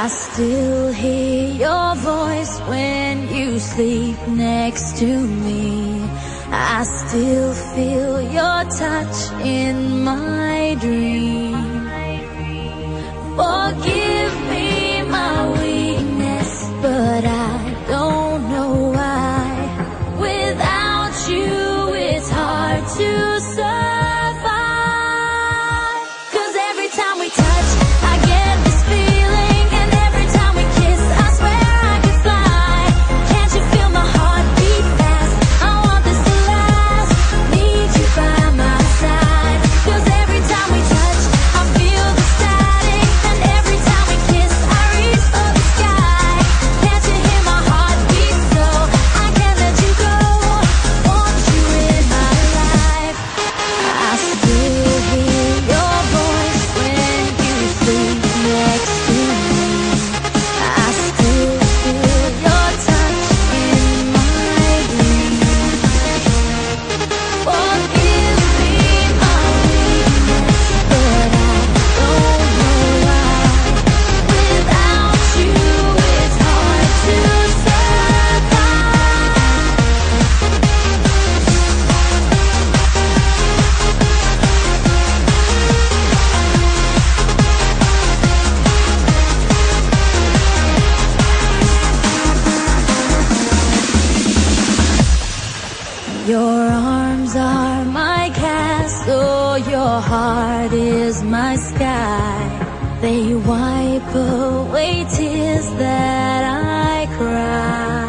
I still hear your voice when you sleep next to me. I still feel your touch in my dream. Forgive me my weakness, but I don't know why. Without you, it's hard to survive. 'Cause every time we touch, I get this feeling, and every time we kiss, I swear I could fly. Can't you feel my heart beat fast? I want this to last. Need you by my side. 'Cause every time we touch, I feel the static, and every time we kiss, I reach for the sky. Can't you hear my heart beat so I can't let you go? Want you in my life. I still hear your voice when you sleep next to me. I still feel your touch in my dream. Forgive me my weakness, but I don't know why. Without you, it's hard to survive. Your arms are my castle, your heart is my sky. They wipe away tears that I cry.